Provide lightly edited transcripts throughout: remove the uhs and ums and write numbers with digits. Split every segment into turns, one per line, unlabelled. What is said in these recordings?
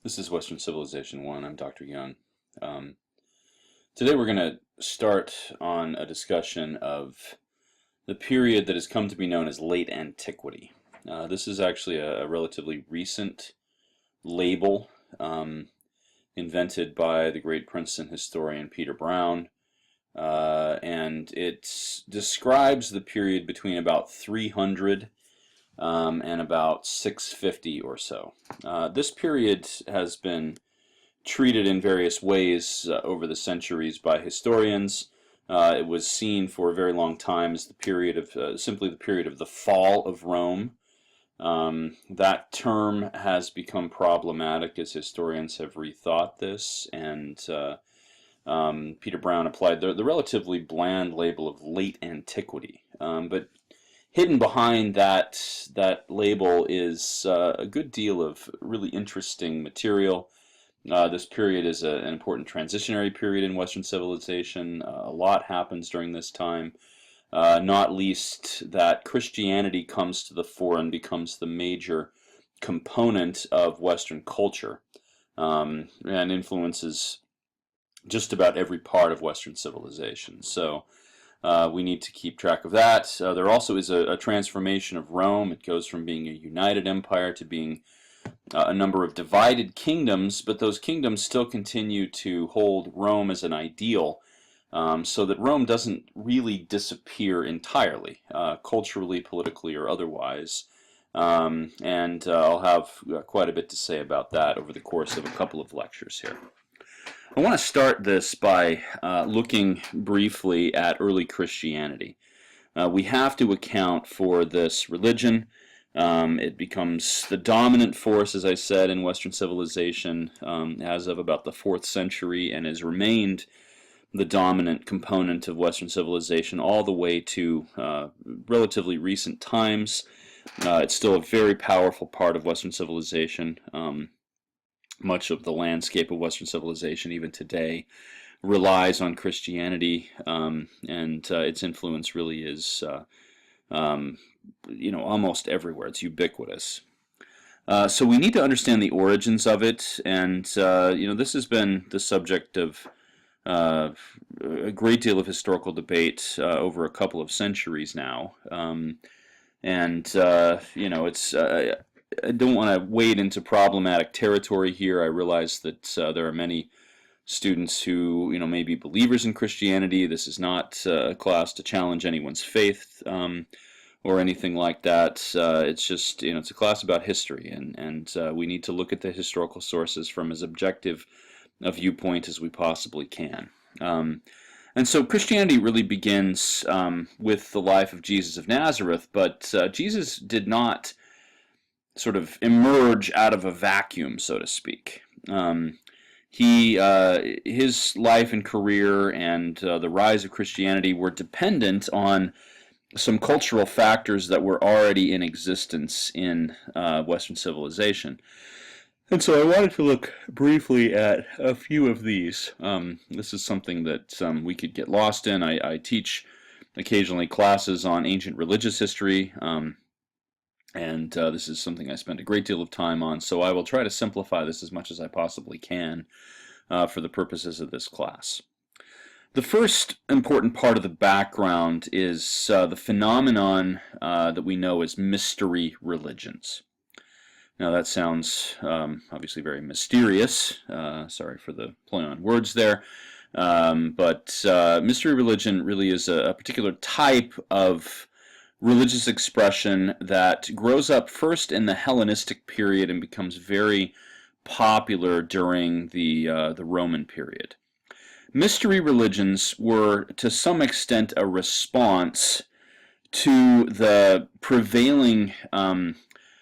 This is Western Civilization 1. I'm Dr. Young. Um, Today we're going to start on a discussion of the period that has come to be known as late antiquity. This is actually a relatively recent label invented by the great Princeton historian Peter Brown, and it describes the period between about 300 and about 650 or so. This period has been treated in various ways over the centuries by historians. It was seen for a very long time as the period of simply the period of the fall of Rome. That term has become problematic as historians have rethought this, and Peter Brown applied the relatively bland label of late antiquity. But hidden behind that label is a good deal of really interesting material. This period is an important transitionary period in Western civilization. A lot happens during this time, not least that Christianity comes to the fore and becomes the major component of Western culture, and influences just about every part of Western civilization. So we need to keep track of that. There also is a transformation of Rome. It goes from being a united empire to being a number of divided kingdoms, but those kingdoms still continue to hold Rome as an ideal, so that Rome doesn't really disappear entirely, culturally, politically, or otherwise. And I'll have quite a bit to say about that over the course of a couple of lectures here. I want to start this by looking briefly at early Christianity. We have to account for this religion. It becomes the dominant force, as I said, in Western civilization as of about the 4th century, and has remained the dominant component of Western civilization all the way to relatively recent times. It's still a very powerful part of Western civilization. Much of the landscape of Western civilization, even today, relies on Christianity, and its influence really is almost everywhere. It's ubiquitous. So we need to understand the origins of it, and this has been the subject of a great deal of historical debate over a couple of centuries now. It's I don't want to wade into problematic territory here. I realize that there are many students who may be believers in Christianity. This is not a class to challenge anyone's faith or anything like that. It's just it's a class about history, and we need to look at the historical sources from as objective a viewpoint as we possibly can. And so Christianity really begins with the life of Jesus of Nazareth, but Jesus did not sort of emerge out of a vacuum, so to speak. His life and career and the rise of Christianity were dependent on some cultural factors that were already in existence in Western civilization. And so I wanted to look briefly at a few of these. This is something that we could get lost in. I teach occasionally classes on ancient religious history, and this is something I spend a great deal of time on, so I will try to simplify this as much as I possibly can for the purposes of this class. The first important part of the background is the phenomenon that we know as mystery religions. Now that sounds obviously very mysterious. Sorry for the play on words there. But mystery religion really is a particular type of religious expression that grows up first in the Hellenistic period and becomes very popular during the Roman period. Mystery religions were, to some extent, a response to the prevailing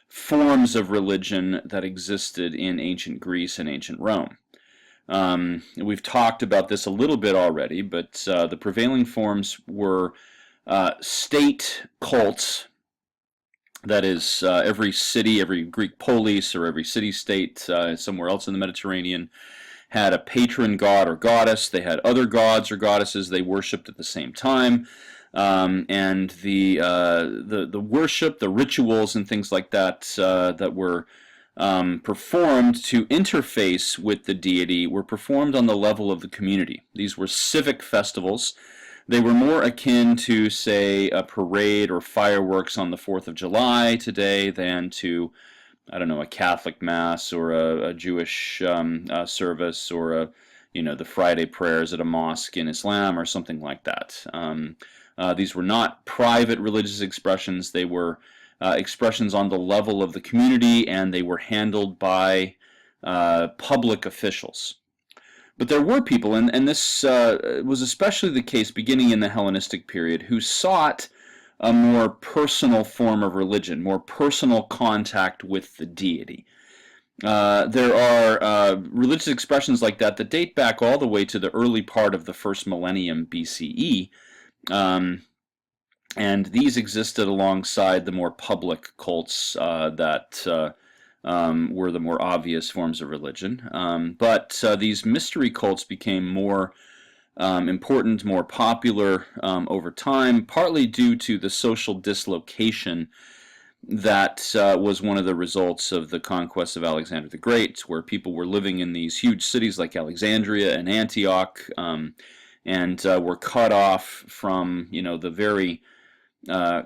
forms of religion that existed in ancient Greece and ancient Rome. We've talked about this a little bit already, but the prevailing forms were state cults. That is, every city, every Greek polis, or every city-state somewhere else in the Mediterranean had a patron god or goddess. They had other gods or goddesses they worshipped at the same time. And the worship, the rituals, and things like that that were performed to interface with the deity were performed on the level of the community. These were civic festivals. They were more akin to, say, a parade or fireworks on the 4th of July today than to, I don't know, a Catholic Mass or a Jewish service, or the Friday prayers at a mosque in Islam or something like that. These were not private religious expressions. They were expressions on the level of the community, and they were handled by public officials. But there were people, and this was especially the case beginning in the Hellenistic period, who sought a more personal form of religion, more personal contact with the deity. There are religious expressions like that date back all the way to the early part of the first millennium BCE, and these existed alongside the more public cults that were the more obvious forms of religion. But these mystery cults became more important, more popular over time, partly due to the social dislocation that was one of the results of the conquest of Alexander the Great, where people were living in these huge cities like Alexandria and Antioch, and were cut off from, the very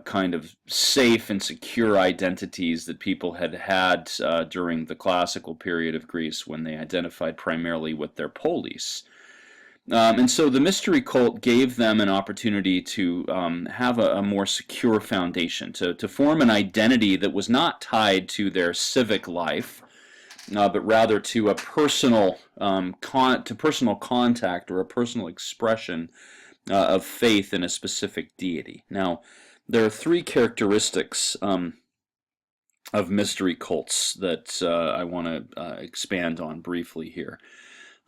kind of safe and secure identities that people had during the classical period of Greece, when they identified primarily with their polis. And so the mystery cult gave them an opportunity to have a more secure foundation, to form an identity that was not tied to their civic life, but rather to a personal personal contact, or a personal expression of faith in a specific deity. Now, there are three characteristics of mystery cults that I want to expand on briefly here.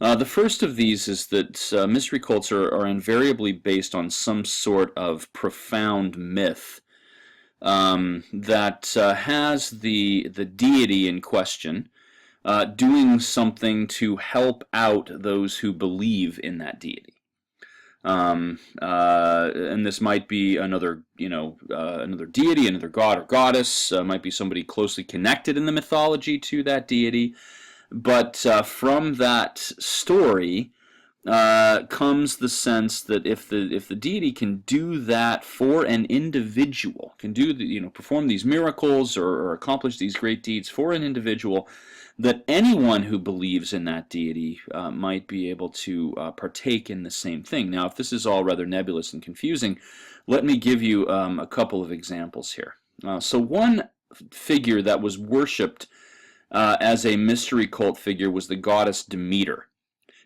The first of these is that mystery cults are invariably based on some sort of profound myth that has the deity in question doing something to help out those who believe in that deity. And this might be another deity, another god or goddess, might be somebody closely connected in the mythology to that deity. But from that story comes the sense that if the deity can do that for an individual, can perform these miracles or accomplish these great deeds for an individual, that anyone who believes in that deity might be able to partake in the same thing. Now, if this is all rather nebulous and confusing, let me give you a couple of examples here. So one figure that was worshipped as a mystery cult figure was the goddess Demeter.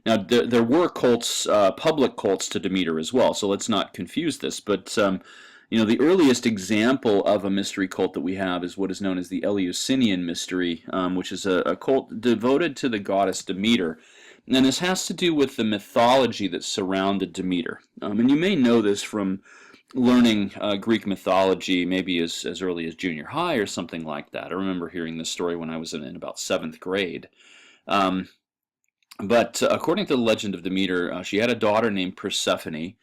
Now, there were cults, public cults to Demeter as well, so let's not confuse this, but the earliest example of a mystery cult that we have is what is known as the Eleusinian mystery, which is a cult devoted to the goddess Demeter. And this has to do with the mythology that surrounded Demeter. And you may know this from learning Greek mythology maybe as early as junior high or something like that. I remember hearing this story when I was in about 7th grade. But according to the legend of Demeter, she had a daughter named Persephone.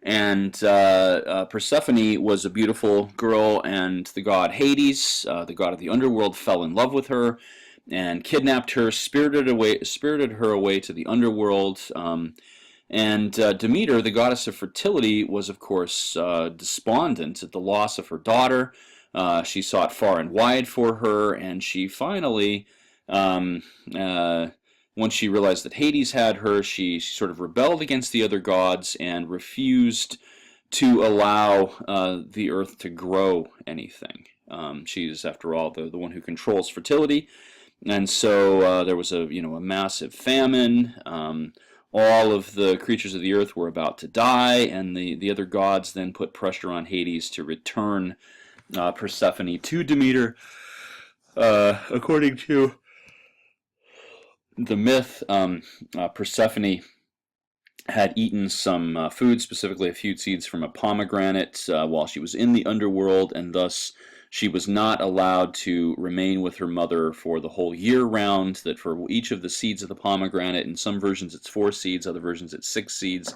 And Persephone was a beautiful girl, and the god Hades, the god of the underworld, fell in love with her and kidnapped her, spirited her away to the underworld. And Demeter, the goddess of fertility, was of course despondent at the loss of her daughter. She sought far and wide for her, and she finally, once she realized that Hades had her, she sort of rebelled against the other gods and refused to allow the earth to grow anything. She is, after all, the one who controls fertility, and so there was a massive famine. All of the creatures of the earth were about to die, and the other gods then put pressure on Hades to return Persephone to Demeter. According to the myth, Persephone had eaten some food, specifically a few seeds from a pomegranate, while she was in the underworld, and thus she was not allowed to remain with her mother for the whole year round, that for each of the seeds of the pomegranate, in some versions it's 4 seeds, other versions it's 6 seeds,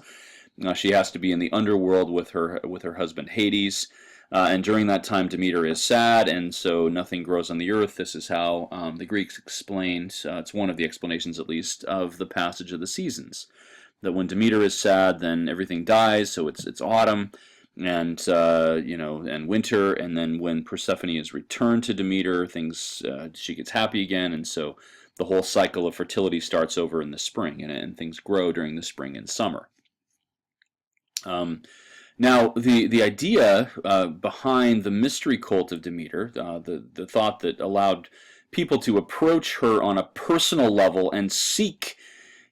she has to be in the underworld with her husband Hades. And during that time, Demeter is sad, and so nothing grows on the earth. This is how the Greeks explained, it's one of the explanations at least, of the passage of the seasons. That when Demeter is sad, then everything dies, so it's autumn, and and winter, and then when Persephone is returned to Demeter, she gets happy again, and so the whole cycle of fertility starts over in the spring, and things grow during the spring and summer. Now, the idea behind the mystery cult of Demeter, the thought that allowed people to approach her on a personal level and seek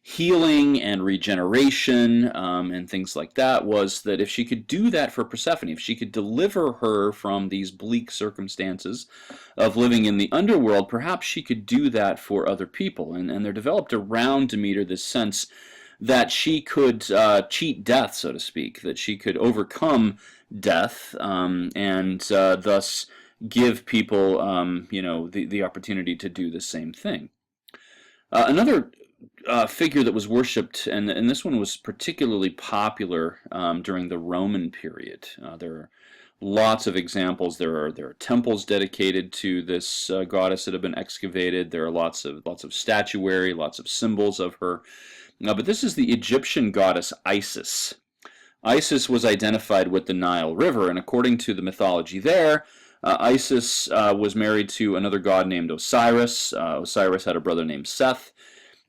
healing and regeneration and things like that, was that if she could do that for Persephone, if she could deliver her from these bleak circumstances of living in the underworld, perhaps she could do that for other people. And there developed around Demeter this sense that she could cheat death, so to speak, that she could overcome death and thus give people the opportunity to do the same thing. Another figure that was worshipped, and this one was particularly popular during the Roman period. There are lots of examples. There are temples dedicated to this goddess that have been excavated. There are lots of statuary, lots of symbols of her. But this is the Egyptian goddess Isis. Isis was identified with the Nile River, and according to the mythology there, Isis was married to another god named Osiris. Osiris had a brother named Seth,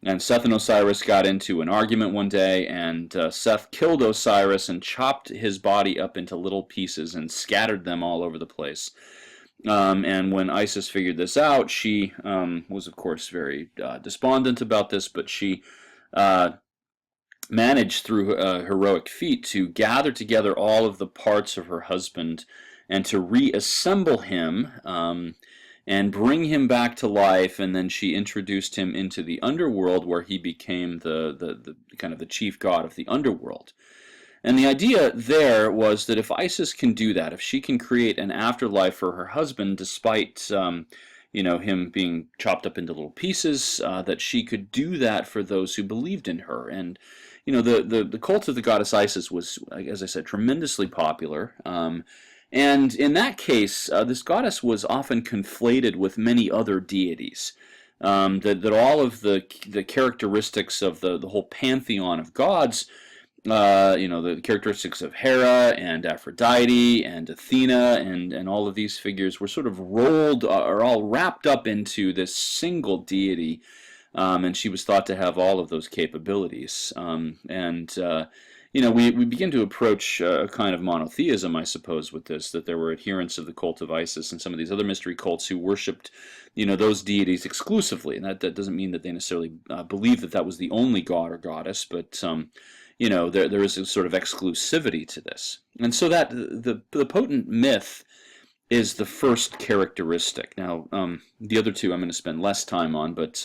and Seth and Osiris got into an argument one day, and Seth killed Osiris and chopped his body up into little pieces and scattered them all over the place. And when Isis figured this out, she was, of course, very despondent about this, but she managed through a heroic feat to gather together all of the parts of her husband and to reassemble him and bring him back to life, and then she introduced him into the underworld, where he became the kind of the chief god of the underworld. And the idea there was that if Isis can do that, if she can create an afterlife for her husband despite him being chopped up into little pieces, that she could do that for those who believed in her. And the cult of the goddess Isis was, as I said, tremendously popular. And in that case, this goddess was often conflated with many other deities. That all of the characteristics of the whole pantheon of gods, the characteristics of Hera and Aphrodite and Athena and all of these figures were sort of rolled or all wrapped up into this single deity, and she was thought to have all of those capabilities. We begin to approach a kind of monotheism, I suppose, with this, that there were adherents of the cult of Isis and some of these other mystery cults who worshipped, those deities exclusively. And that doesn't mean that they necessarily believed that was the only god or goddess, but there is a sort of exclusivity to this. And so that the potent myth is the first characteristic. Now, the other two I'm going to spend less time on, but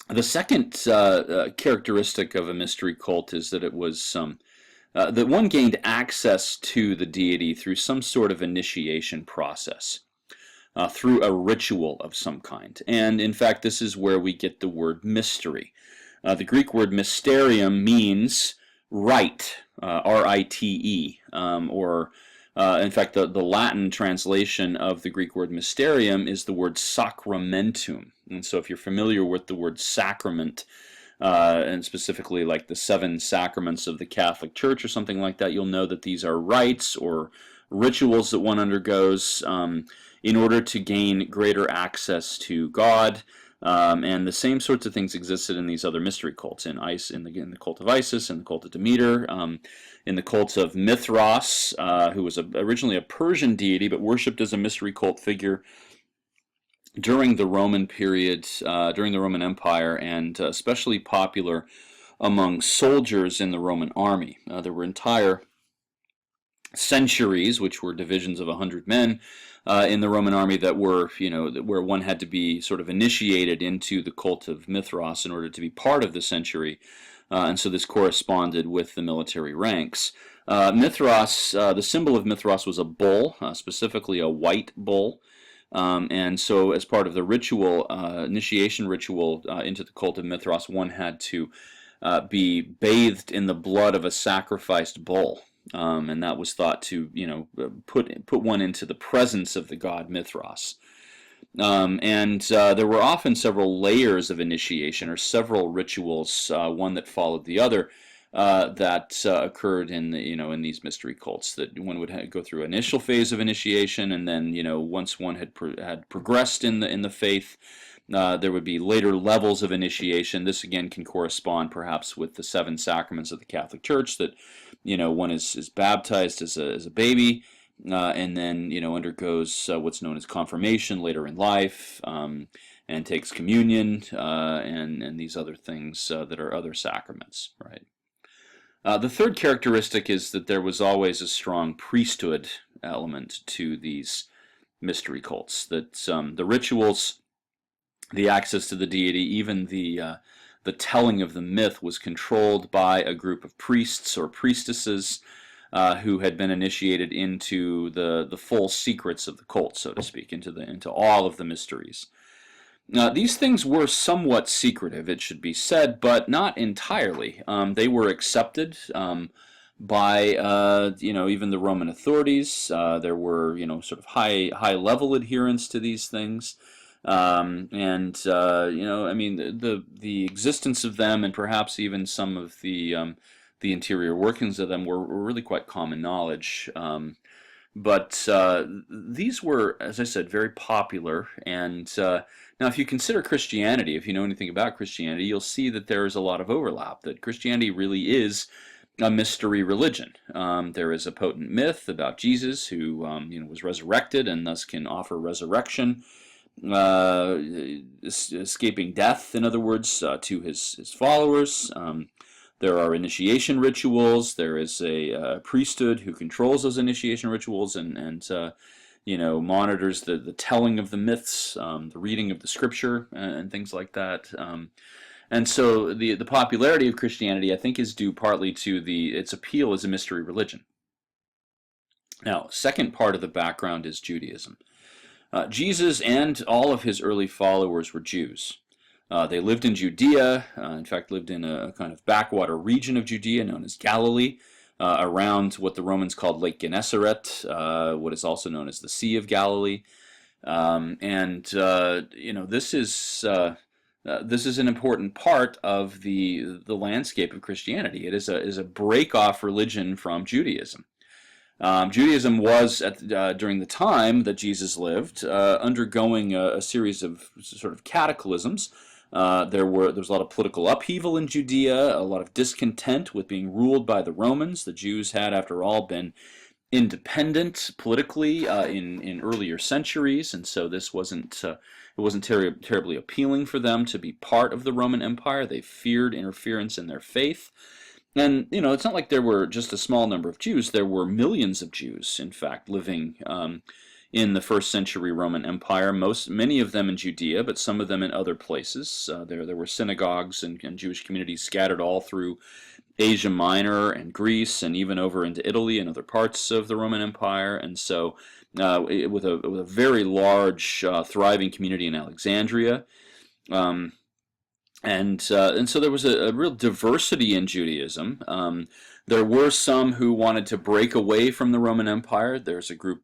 the second characteristic of a mystery cult is that it was that one gained access to the deity through some sort of initiation process, through a ritual of some kind. And in fact, this is where we get the word mystery. The Greek word mysterium means rite, R-I-T-E, in fact, the Latin translation of the Greek word mysterium is the word sacramentum. And so if you're familiar with the word sacrament, and specifically like the 7 sacraments of the Catholic Church or something like that, you'll know that these are rites or rituals that one undergoes in order to gain greater access to God. And the same sorts of things existed in these other mystery cults, in the cult of Isis, in the cult of Demeter, in the cult of Mithras, who was originally a Persian deity but worshipped as a mystery cult figure during the Roman period, during the Roman Empire, and especially popular among soldiers in the Roman army. There were entire centuries, which were divisions of 100 men, in the Roman army that were, where one had to be sort of initiated into the cult of Mithras in order to be part of the century, and so this corresponded with the military ranks. Mithras, the symbol of Mithras was a bull, specifically a white bull, and so as part of the ritual, initiation ritual into the cult of Mithras, one had to be bathed in the blood of a sacrificed bull. and that was thought to, put one into the presence of the god Mithras. And there were often several layers of initiation, or several rituals, one that followed the other, that occurred in in these mystery cults. That one would go through initial phase of initiation, and then once one had progressed in the faith, there would be later levels of initiation. This again can correspond perhaps with the 7 sacraments of the Catholic Church. That one is baptized as a baby. And then undergoes what's known as confirmation later in life, and takes communion, and these other things that are other sacraments, right? The third characteristic is that there was always a strong priesthood element to these mystery cults. That the rituals, the access to the deity, even the telling of the myth was controlled by a group of priests or priestesses, who had been initiated into the full secrets of the cult, so to speak, into all of the mysteries. These things were somewhat secretive, it should be said, but not entirely. They were accepted by even the Roman authorities. There were sort of high level adherence to these things. I mean, the existence of them, and perhaps even some of the interior workings of them, were really quite common knowledge. But these were, as I said, very popular. And now, if you consider Christianity, if you know anything about Christianity, you'll see that there is a lot of overlap. That Christianity really is a mystery religion. There is a potent myth about Jesus, who was resurrected and thus can offer resurrection, escaping death, in other words, to his followers. There are initiation rituals. There is a priesthood who controls those initiation rituals and monitors the telling of the myths, the reading of the scripture, and things like that. And so the popularity of Christianity, I think, is due partly to its appeal as a mystery religion. Now, second part of the background is Judaism. Jesus and all of his early followers were Jews. They lived in Judea, in fact lived in a kind of backwater region of Judea known as Galilee, around what the Romans called Lake Gennesaret, what is also known as the Sea of Galilee. This is an important part of the landscape of Christianity. It is a break-off religion from Judaism. Judaism was, during the time that Jesus lived, undergoing a series of sort of cataclysms. There was a lot of political upheaval in Judea, a lot of discontent with being ruled by the Romans. The Jews had, after all, been independent politically in earlier centuries, and so this wasn't terribly appealing for them to be part of the Roman Empire. They feared interference in their faith. And, it's not like there were just a small number of Jews. There were millions of Jews, in fact, living in the first century Roman Empire, many of them in Judea, but some of them in other places. There were synagogues and Jewish communities scattered all through Asia Minor and Greece, and even over into Italy and other parts of the Roman Empire. And so with a very large, thriving community in Alexandria. And so there was a real diversity in Judaism. There were some who wanted to break away from the Roman Empire. There's a group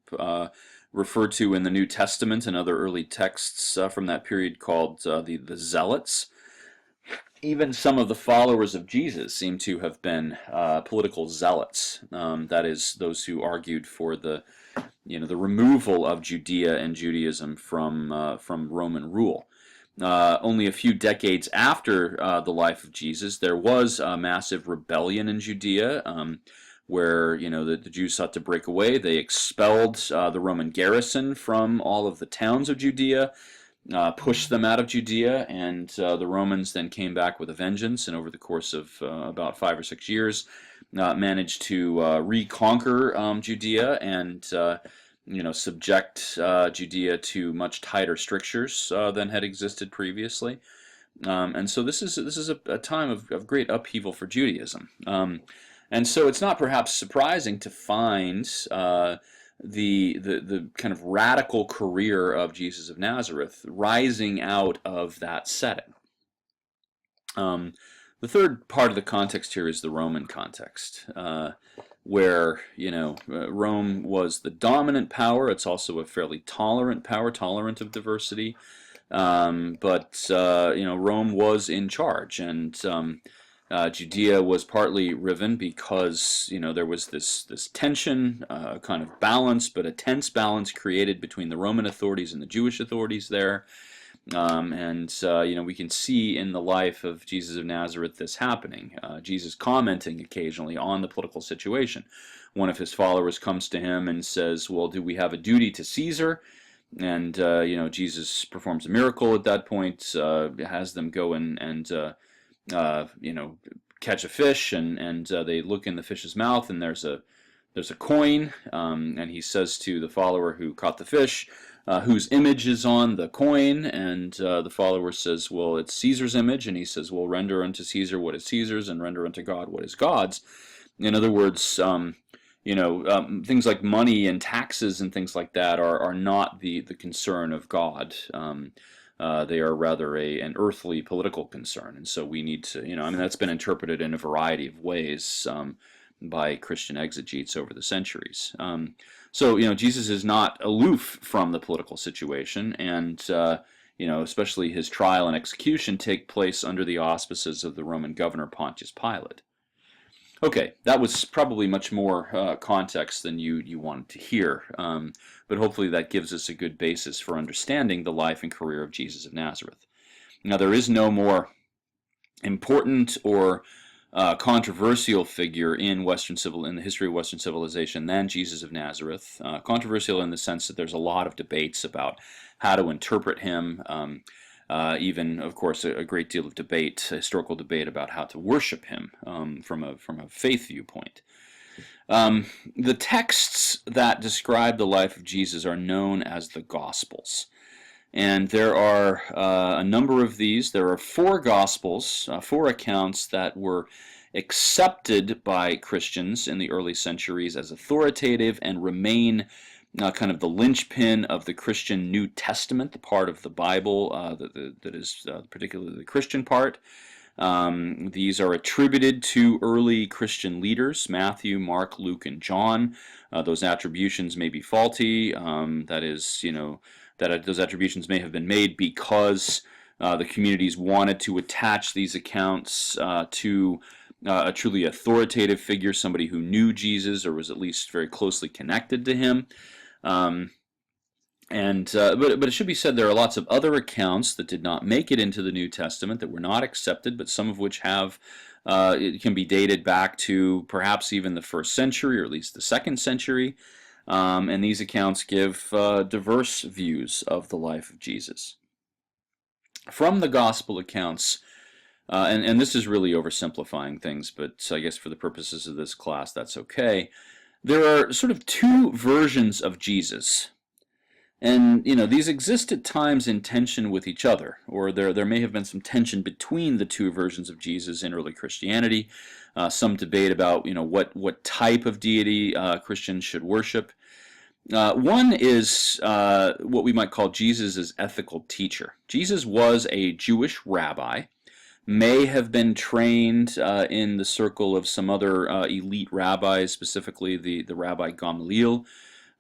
referred to in the New Testament and other early texts from that period called the Zealots. Even some of the followers of Jesus seem to have been political zealots. That is, those who argued for the removal of Judea and Judaism from Roman rule. Only a few decades after the life of Jesus, there was a massive rebellion in Judea, where the Jews sought to break away. They expelled the Roman garrison from all of the towns of Judea, pushed them out of Judea, and the Romans then came back with a vengeance, and over the course of about 5 or 6 years, managed to reconquer Judea and subject Judea to much tighter strictures than had existed previously. And so this is a time of great upheaval for Judaism. And so it's not perhaps surprising to find the kind of radical career of Jesus of Nazareth rising out of that setting. The third part of the context here is the Roman context. where, Rome was the dominant power. It's also a fairly tolerant power, tolerant of diversity. But Rome was in charge, and Judea was partly riven because there was this tension, kind of balance, but a tense balance created between the Roman authorities and the Jewish authorities there. We can see in the life of Jesus of Nazareth this happening. Jesus commenting occasionally on the political situation. One of his followers comes to him and says, "Well, do we have a duty to Caesar?" And Jesus performs a miracle at that point, has them go and catch a fish, and they look in the fish's mouth, and there's a coin, and he says to the follower who caught the fish, whose image is on the coin, and the follower says, "Well, it's Caesar's image," and he says, "Well, render unto Caesar what is Caesar's, and render unto God what is God's." In other words, things like money and taxes and things like that are not the concern of God. They are rather an earthly political concern, and so we need to, that's been interpreted in a variety of ways by Christian exegetes over the centuries. Jesus is not aloof from the political situation, and especially his trial and execution take place under the auspices of the Roman governor Pontius Pilate. Okay, that was probably much more context than you wanted to hear, but hopefully that gives us a good basis for understanding the life and career of Jesus of Nazareth. Now, there is no more important or controversial figure in the history of Western civilization than Jesus of Nazareth. Controversial in the sense that there's a lot of debates about how to interpret him. Even, of course, a great deal of debate, historical debate about how to worship him from a faith viewpoint. The texts that describe the life of Jesus are known as the Gospels. And there are a number of these. There are 4 Gospels, 4 accounts that were accepted by Christians in the early centuries as authoritative and remain kind of the linchpin of the Christian New Testament, the part of the Bible that is particularly the Christian part. These are attributed to early Christian leaders, Matthew, Mark, Luke, and John. Those attributions may be faulty. That is, those attributions may have been made because the communities wanted to attach these accounts to a truly authoritative figure, somebody who knew Jesus or was at least very closely connected to him. But it should be said there are lots of other accounts that did not make it into the New Testament that were not accepted, but some of which have it can be dated back to perhaps even the 1st century or at least the 2nd century. And these accounts give diverse views of the life of Jesus. From the Gospel accounts, and this is really oversimplifying things, but I guess for the purposes of this class that's okay. There are sort of 2 versions of Jesus, and these exist at times in tension with each other, or there may have been some tension between the 2 versions of Jesus in early Christianity. Some debate about what type of deity Christians should worship. One is what we might call Jesus as ethical teacher. Jesus was a Jewish rabbi. May have been trained in the circle of some other elite rabbis, specifically the Rabbi Gamaliel,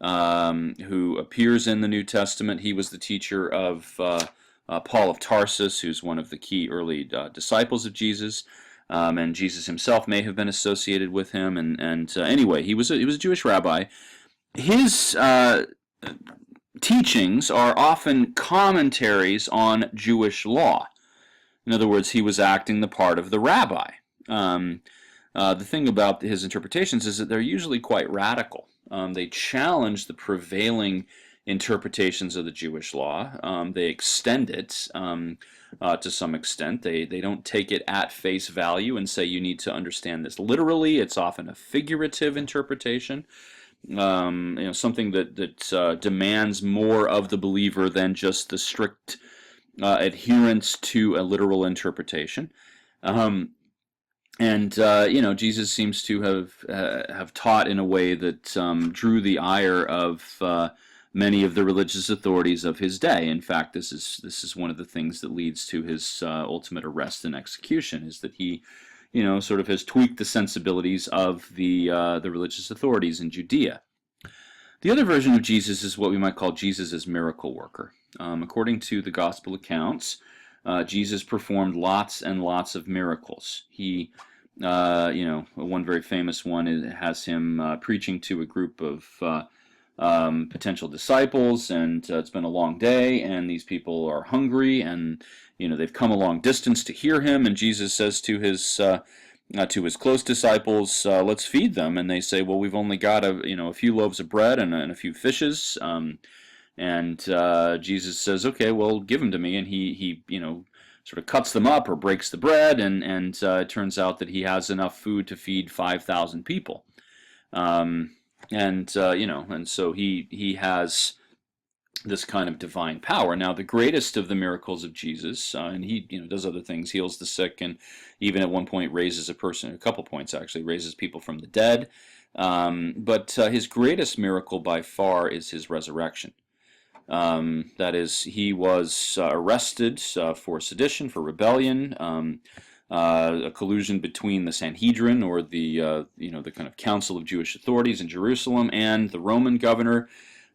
who appears in the New Testament. He was the teacher of Paul of Tarsus, who's one of the key early disciples of Jesus, and Jesus himself may have been associated with him. And anyway, he was a Jewish rabbi. His teachings are often commentaries on Jewish law. In other words, he was acting the part of the rabbi. The thing about his interpretations is that they're usually quite radical. They challenge the prevailing interpretations of the Jewish law. They extend it to some extent. They don't take it at face value and say you need to understand this literally. It's often a figurative interpretation. Something that demands more of the believer than just the strict adherence to a literal interpretation. Jesus seems to have taught in a way that drew the ire of many of the religious authorities of his day. In fact, this is one of the things that leads to his ultimate arrest and execution, is that he sort of has tweaked the sensibilities of the religious authorities in Judea. The other version of Jesus is what we might call Jesus as miracle worker. According to the gospel accounts, Jesus performed lots and lots of miracles. He, one very famous one has him preaching to a group of potential disciples, and it's been a long day, and these people are hungry, and they've come a long distance to hear him, and Jesus says to his close disciples, let's feed them. And they say, well, we've only got a few loaves of bread and a few fishes. And Jesus says, okay, well, give them to me. And he sort of cuts them up or breaks the bread, and it turns out that he has enough food to feed 5,000 people. And so he has this kind of divine power. Now, the greatest of the miracles of Jesus, and he does other things, heals the sick, and even at one point raises a person, a couple points actually, raises people from the dead. But his greatest miracle by far is his resurrection. That is, he was arrested for sedition, for rebellion, a collusion between the Sanhedrin, or the kind of council of Jewish authorities in Jerusalem, and the Roman governor.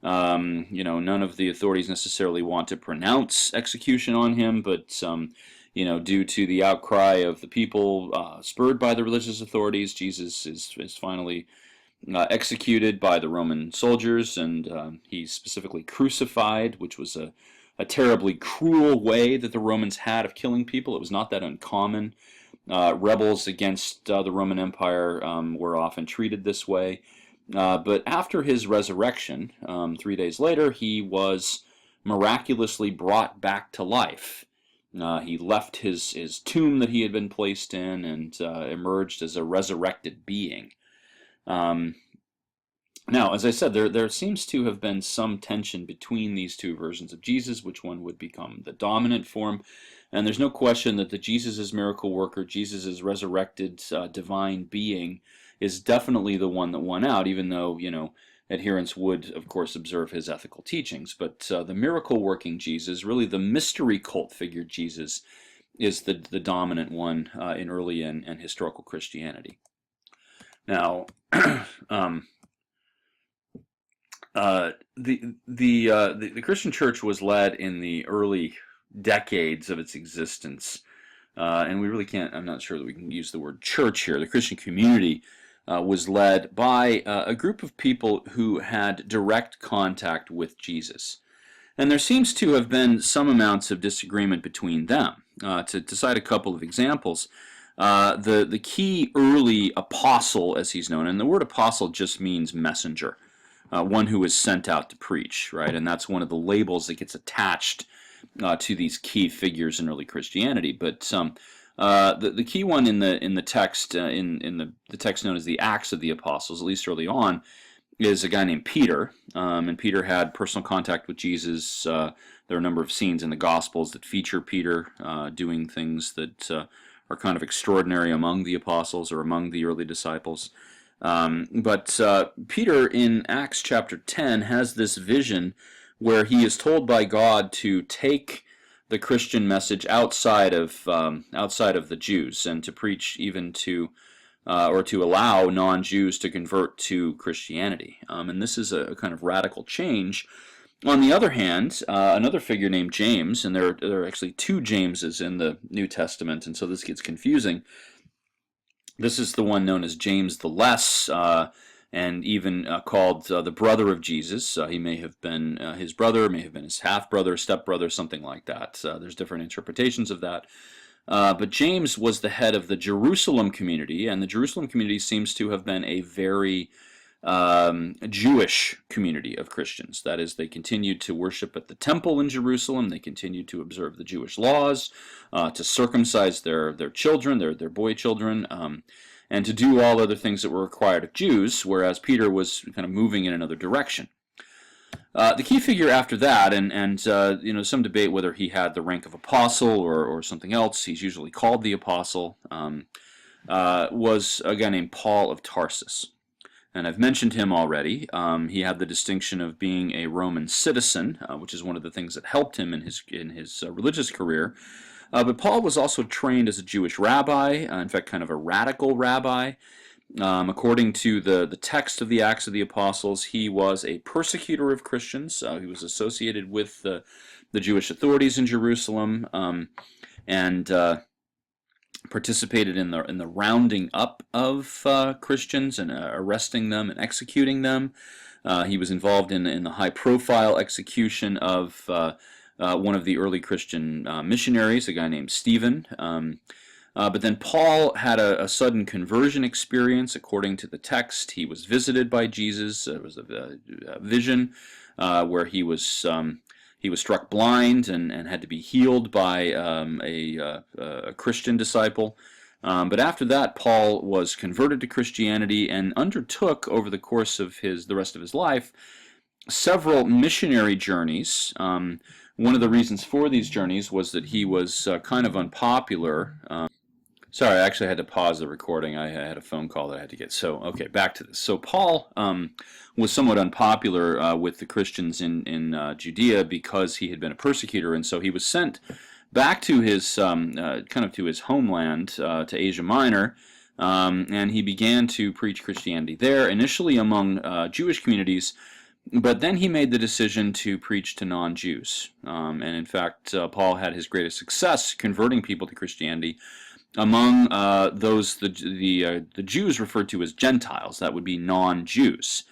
None of the authorities necessarily want to pronounce execution on him, but due to the outcry of the people, spurred by the religious authorities, Jesus is finally executed by the Roman soldiers, and he's specifically crucified, which was a terribly cruel way that the Romans had of killing people. It was not that uncommon. Rebels against the Roman Empire were often treated this way. But after his resurrection, 3 days later, he was miraculously brought back to life. He left his tomb that he had been placed in, and emerged as a resurrected being. Now, as I said, there seems to have been some tension between these two versions of Jesus, which one would become the dominant form. And there's no question that the Jesus as miracle worker, Jesus as resurrected divine being, is definitely the one that won out, even though, adherents would, of course, observe his ethical teachings. But the miracle-working Jesus, really the mystery cult figure Jesus, is the dominant one in early and historical Christianity. Now, the Christian Church was led in the early decades of its existence, and we really can't, I'm not sure that we can use the word church here. The Christian community was led by a group of people who had direct contact with Jesus. And there seems to have been some amounts of disagreement between them. To cite a couple of examples, the key early apostle, as he's known, and the word apostle just means messenger, one who is sent out to preach, right? And that's one of the labels that gets attached to these key figures in early Christianity. But the key one in the text, in the text known as the Acts of the Apostles, at least early on, is a guy named Peter. And Peter had personal contact with Jesus. There are a number of scenes in the Gospels that feature Peter doing things that are kind of extraordinary among the apostles or among the early disciples. But Peter in Acts chapter 10 has this vision where he is told by God to take the Christian message outside of the Jews, and to preach even to or to allow non-Jews to convert to Christianity. And this is a kind of radical change. On the other hand, another figure named James, and there are actually two Jameses in the New Testament, and so this gets confusing. This is the one known as James the Less, and even called the brother of Jesus. He may have been his brother, may have been his half-brother, step-brother, something like that. There's different interpretations of that. But James was the head of the Jerusalem community, and the Jerusalem community seems to have been a very Jewish community of Christians. That is, they continued to worship at the temple in Jerusalem. They continued to observe the Jewish laws, to circumcise their children, their boy children, and to do all other things that were required of Jews, whereas Peter was kind of moving in another direction. The key figure after that, and some debate whether he had the rank of apostle or something else, he's usually called the apostle, was a guy named Paul of Tarsus. And I've mentioned him already. He had the distinction of being a Roman citizen, which is one of the things that helped him in his religious career. But Paul was also trained as a Jewish rabbi, in fact, kind of a radical rabbi. According to the text of the Acts of the Apostles, he was a persecutor of Christians. He was associated with the Jewish authorities in Jerusalem, and participated in the rounding up of Christians and arresting them and executing them. He was involved in the high-profile execution of one of the early Christian missionaries, a guy named Stephen. But then Paul had a sudden conversion experience. According to the text, he was visited by Jesus. It was a vision where he was struck blind and had to be healed by a Christian disciple. But after that, Paul was converted to Christianity and undertook, over the course of the rest of his life, several missionary journeys. One of the reasons for these journeys was that he was kind of unpopular. Sorry, I actually had to pause the recording. I had a phone call that I had to get. So, okay, back to this. So Paul was somewhat unpopular with the Christians in Judea because he had been a persecutor, and so he was sent back to his to his homeland, to Asia Minor, and he began to preach Christianity there, initially among Jewish communities, but then he made the decision to preach to non-Jews. And in fact, Paul had his greatest success converting people to Christianity among those the Jews referred to as Gentiles. That would be non-Jews.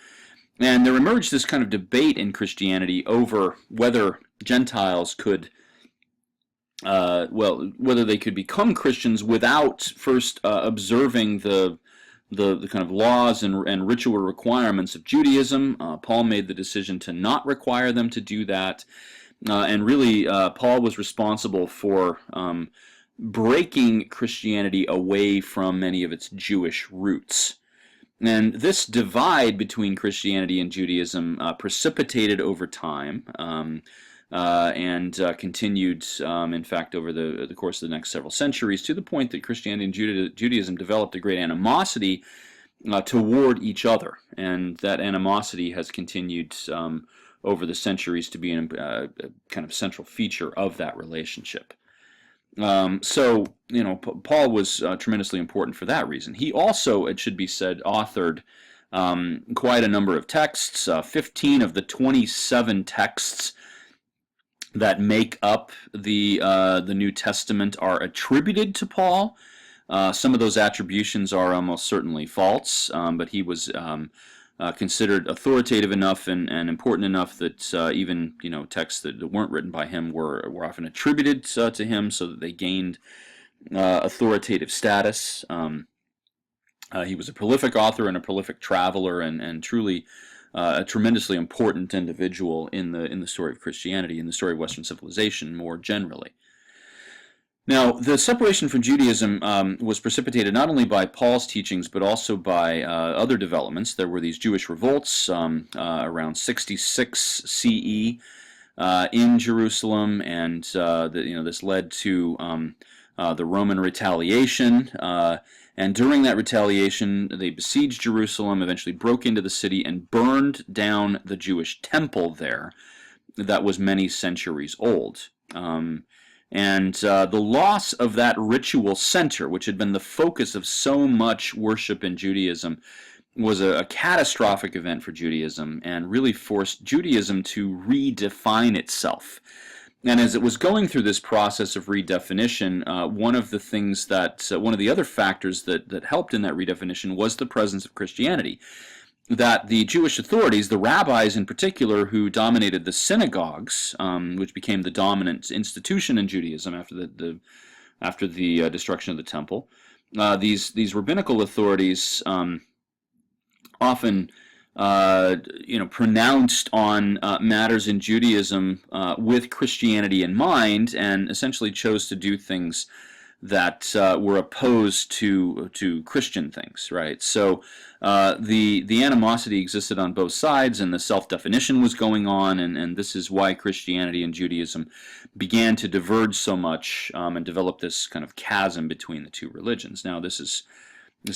And there emerged this kind of debate in Christianity over whether Gentiles could, whether they could become Christians without first observing the kind of laws and ritual requirements of Judaism. Paul made the decision to not require them to do that, and really Paul was responsible for breaking Christianity away from many of its Jewish roots. And this divide between Christianity and Judaism precipitated over time and continued, in fact, over the course of the next several centuries, to the point that Christianity and Judaism developed a great animosity toward each other. And that animosity has continued over the centuries to be a kind of central feature of that relationship. So, Paul was tremendously important for that reason. He also, it should be said, authored quite a number of texts. 15 of the 27 texts that make up the New Testament are attributed to Paul. Some of those attributions are almost certainly false, but he was considered authoritative enough and important enough that even texts that weren't written by him were often attributed to him, so that they gained authoritative status. He was a prolific author and a prolific traveler, and truly a tremendously important individual in the story of Christianity, in the story of Western civilization more generally. Now, the separation from Judaism was precipitated not only by Paul's teachings, but also by other developments. There were these Jewish revolts around 66 CE in Jerusalem, and this led to the Roman retaliation. And during that retaliation, they besieged Jerusalem, eventually broke into the city, and burned down the Jewish temple there that was many centuries old. And the loss of that ritual center, which had been the focus of so much worship in Judaism, was a catastrophic event for Judaism and really forced Judaism to redefine itself. And as it was going through this process of redefinition, one of the other factors that helped in that redefinition was the presence of Christianity. That the Jewish authorities, the rabbis in particular, who dominated the synagogues, which became the dominant institution in Judaism after the destruction of the temple, these rabbinical authorities often pronounced on matters in Judaism with Christianity in mind, and essentially chose to do things that were opposed to Christian things, right? So the animosity existed on both sides, and the self-definition was going on, and this is why Christianity and Judaism began to diverge so much and develop this kind of chasm between the two religions. Now, this is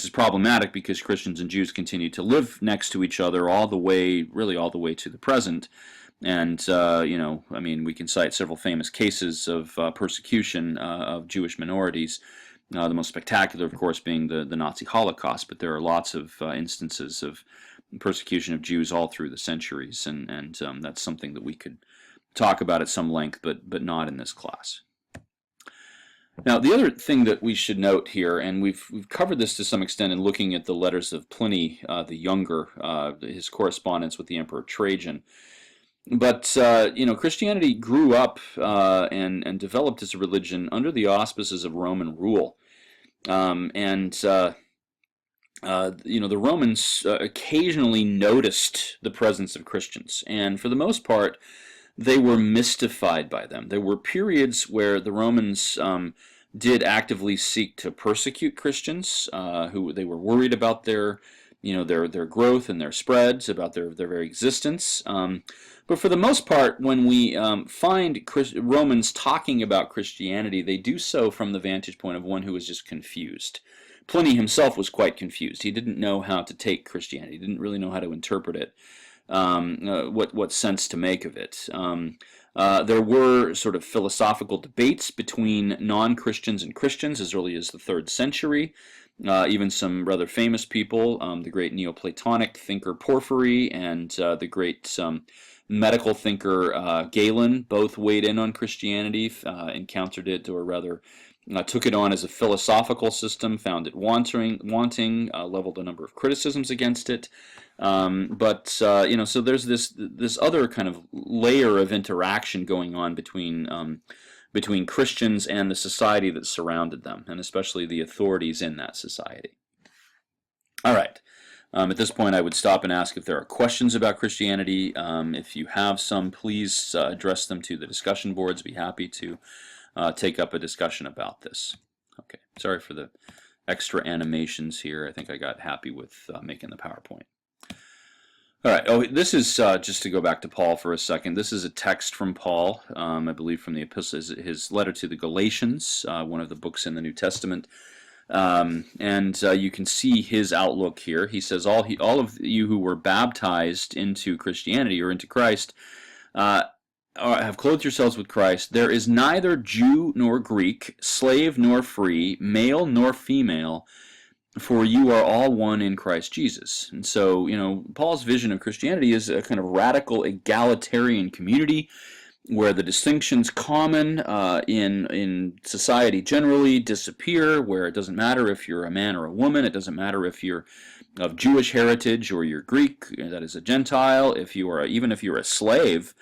problematic because Christians and Jews continue to live next to each other all the way to the present. And, I mean, we can cite several famous cases of persecution of Jewish minorities. The most spectacular, of course, being the Nazi Holocaust, but there are lots of instances of persecution of Jews all through the centuries, and that's something that we could talk about at some length, but not in this class. Now, the other thing that we should note here, and we've covered this to some extent in looking at the letters of Pliny the Younger, his correspondence with the Emperor Trajan, but Christianity grew up and developed as a religion under the auspices of Roman rule, the Romans occasionally noticed the presence of Christians, and for the most part, they were mystified by them. There were periods where the Romans did actively seek to persecute Christians, who they were worried about their growth and their spreads, about their very existence. But for the most part, when we find Romans talking about Christianity, they do so from the vantage point of one who is just confused. Pliny himself was quite confused. He didn't know how to take Christianity. He didn't really know how to interpret it, what sense to make of it. There were sort of philosophical debates between non-Christians and Christians as early as the 3rd century. Even some rather famous people, the great Neoplatonic thinker Porphyry and the great medical thinker Galen, both weighed in on Christianity, encountered it, or rather took it on as a philosophical system, found it wanting, leveled a number of criticisms against it. So there's this other kind of layer of interaction going on between Christians and the society that surrounded them, and especially the authorities in that society. All right. At this point, I would stop and ask if there are questions about Christianity. If you have some, please address them to the discussion boards. Be happy to take up a discussion about this. Okay, sorry for the extra animations here. I think I got happy with making the PowerPoint. All right. Oh, this is just to go back to Paul for a second. This is a text from Paul, I believe, from the epistle, his letter to the Galatians, one of the books in the New Testament. You can see his outlook here. He says, all of you who were baptized into Christianity or into Christ have clothed yourselves with Christ. There is neither Jew nor Greek, slave nor free, male nor female, for you are all one in Christ Jesus. And so, Paul's vision of Christianity is a kind of radical egalitarian community where the distinctions common in society generally disappear, where it doesn't matter if you're a man or a woman, it doesn't matter if you're of Jewish heritage or you're Greek, that is a Gentile, even if you're a slave,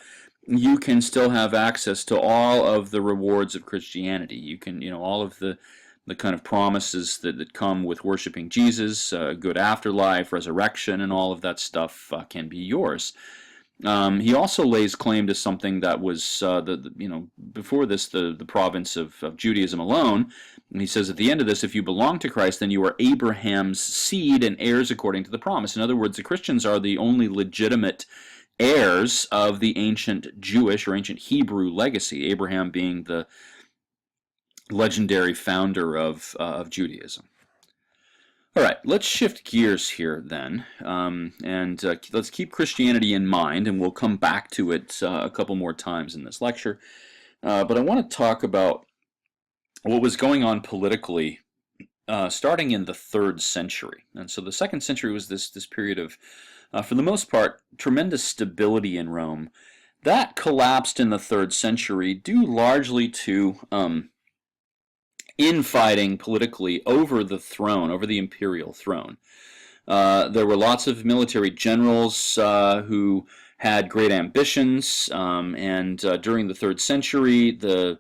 you can still have access to all of the rewards of Christianity. You can, all of the kind of promises that come with worshiping Jesus, good afterlife, resurrection, and all of that stuff can be yours. He also lays claim to something that was, before this, the province of Judaism alone. And he says at the end of this, if you belong to Christ, then you are Abraham's seed and heirs according to the promise. In other words, the Christians are the only legitimate heirs of the ancient Jewish or ancient Hebrew legacy, Abraham being the legendary founder of Judaism. All right, let's shift gears here then, and let's keep Christianity in mind, and we'll come back to it a couple more times in this lecture. But I want to talk about what was going on politically starting in the 3rd century. And so the 2nd century was this period of, for the most part, tremendous stability in Rome. That collapsed in the 3rd century due largely to infighting politically over the throne, over the imperial throne. There were lots of military generals who had great ambitions, and during the 3rd century, the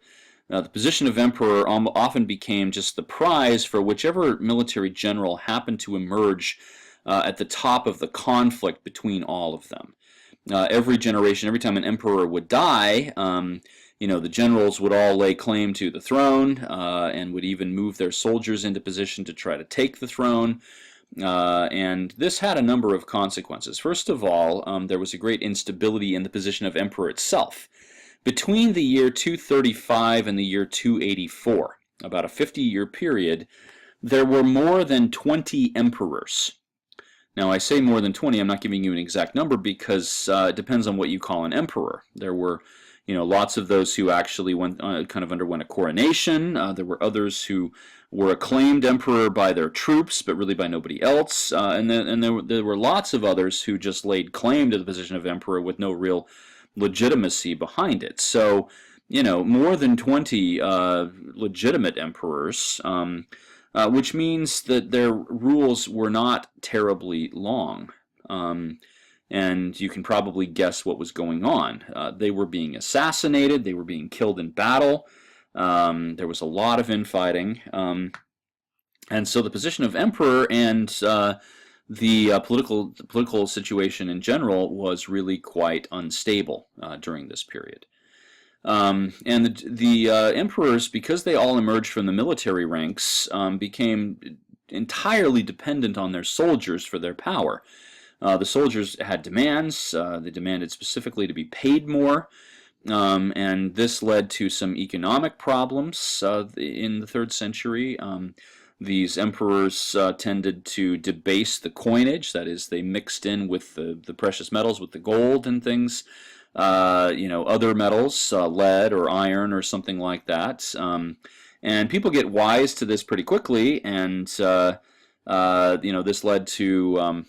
position of emperor often became just the prize for whichever military general happened to emerge at the top of the conflict between all of them. Every generation, every time an emperor would die, the generals would all lay claim to the throne and would even move their soldiers into position to try to take the throne. And this had a number of consequences. First of all, there was a great instability in the position of emperor itself. Between the year 235 and the year 284, about a 50-year period, there were more than 20 emperors. Now, I say more than 20. I'm not giving you an exact number because it depends on what you call an emperor. There were, lots of those who actually kind of underwent a coronation. There were others who were acclaimed emperor by their troops, but really by nobody else. And there were lots of others who just laid claim to the position of emperor with no real legitimacy behind it. So, more than 20 legitimate emperors. Which means that their rules were not terribly long. And you can probably guess what was going on. They were being assassinated, they were being killed in battle, there was a lot of infighting. And so the position of emperor and the political situation in general was really quite unstable during this period. And the emperors, because they all emerged from the military ranks, became entirely dependent on their soldiers for their power. The soldiers had demands. They demanded specifically to be paid more, and this led to some economic problems in the 3rd century. These emperors tended to debase the coinage, that is, they mixed in with the precious metals, with the gold and things. Other metals, lead or iron or something like that. And people get wise to this pretty quickly, and this led to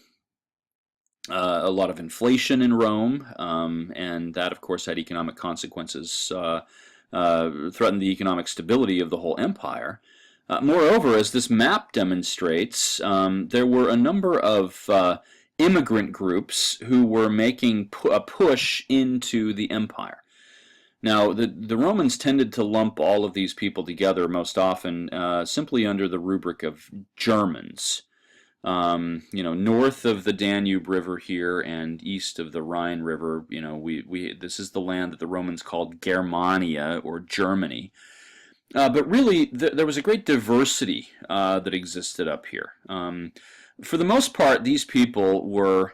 a lot of inflation in Rome, and that, of course, had economic consequences, threatened the economic stability of the whole empire. Moreover, as this map demonstrates, there were a number of immigrant groups who were making a push into the empire. Now, the Romans tended to lump all of these people together most often simply under the rubric of Germans. North of the Danube River here and east of the Rhine River, this is the land that the Romans called Germania or Germany. But really, there was a great diversity that existed up here. For the most part, these people were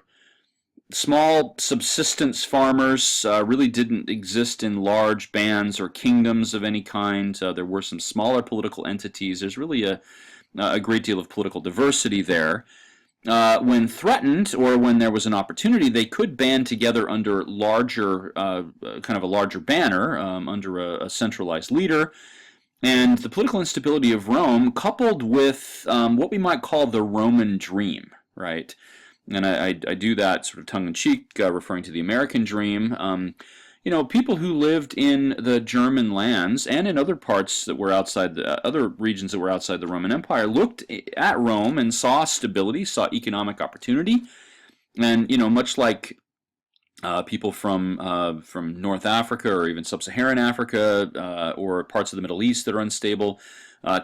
small subsistence farmers, really didn't exist in large bands or kingdoms of any kind. There were some smaller political entities. There's really a great deal of political diversity there. When threatened or when there was an opportunity, they could band together under larger, kind of a larger banner, under a centralized leader. And the political instability of Rome, coupled with what we might call the Roman dream, right? And I do that sort of tongue-in-cheek, referring to the American dream. People who lived in the German lands and in other parts that were outside other regions that were outside the Roman Empire looked at Rome and saw stability, saw economic opportunity, and much like people from North Africa or even Sub-Saharan Africa or parts of the Middle East that are unstable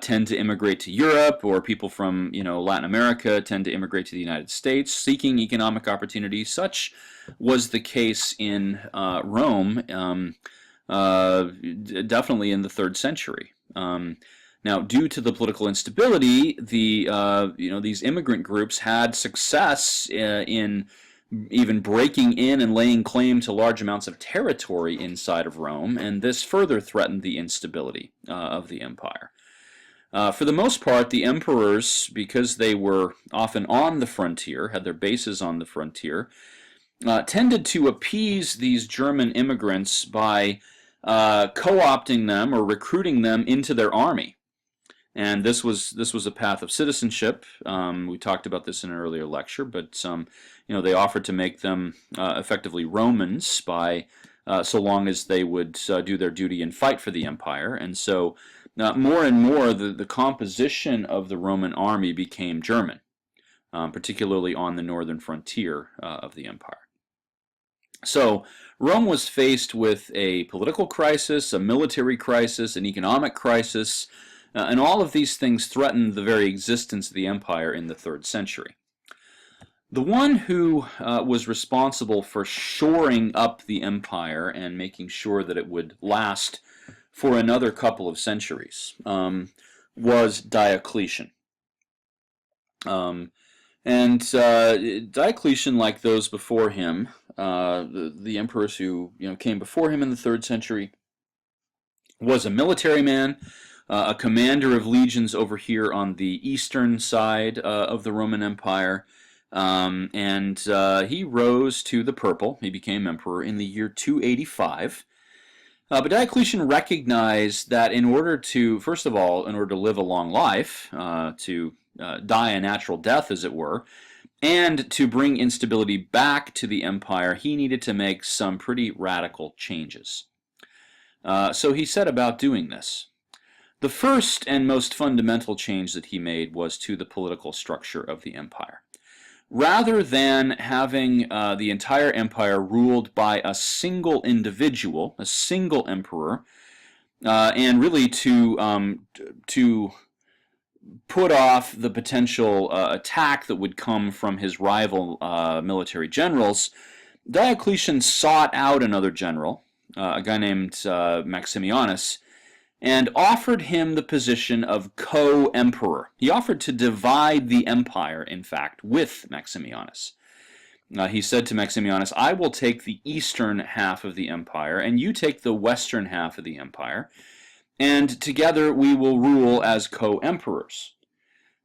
tend to immigrate to Europe, or people from Latin America tend to immigrate to the United States seeking economic opportunity. Such was the case in Rome, definitely in the 3rd century. Now, due to the political instability, these immigrant groups had success in even breaking in and laying claim to large amounts of territory inside of Rome, and this further threatened the instability of the empire. For the most part, the emperors, because they were often on the frontier, had their bases on the frontier, tended to appease these German immigrants by co-opting them or recruiting them into their army. And this was a path of citizenship. We talked about this in an earlier lecture, but they offered to make them effectively Romans by so long as they would do their duty and fight for the empire. And so more and more the composition of the Roman army became German, particularly on the northern frontier of the empire. So Rome was faced with a political crisis, a military crisis, an economic crisis, and all of these things threatened the very existence of the empire in the 3rd century. The one who was responsible for shoring up the empire and making sure that it would last for another couple of centuries was Diocletian. Diocletian, like those before him, the emperors who came before him in the 3rd century, was a military man, a commander of legions over here on the eastern side of the Roman Empire. and he rose to the purple. He became emperor in the year 285. But Diocletian recognized that in order to, first of all, in order to live a long life, to die a natural death, as it were, and to bring instability back to the empire, he needed to make some pretty radical changes. So he set about doing this. The first and most fundamental change that he made was to the political structure of the empire. Rather than having the entire empire ruled by a single individual, a single emperor, and really to put off the potential attack that would come from his rival military generals, Diocletian sought out another general, a guy named Maximianus, and offered him the position of co-emperor. He offered to divide the empire, in fact, with Maximianus. He said to Maximianus, I will take the eastern half of the empire, and you take the western half of the empire, and together we will rule as co-emperors.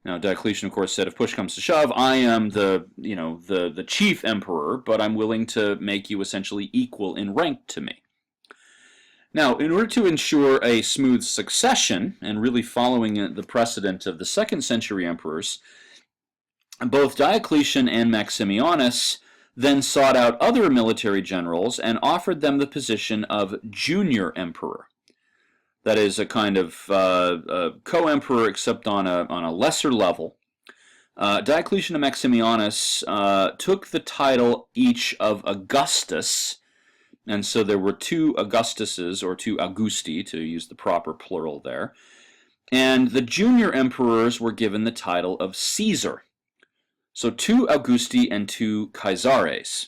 Now, Diocletian, of course, said, if push comes to shove, I am the chief emperor, but I'm willing to make you essentially equal in rank to me. Now, in order to ensure a smooth succession, and really following the precedent of the 2nd century emperors, both Diocletian and Maximianus then sought out other military generals and offered them the position of junior emperor. That is a kind of co-emperor, except on a lesser level. Diocletian and Maximianus took the title each of Augustus, and so there were 2 Augustuses, or 2 Augusti, to use the proper plural there. And the junior emperors were given the title of Caesar. So 2 Augusti and 2 Caesares.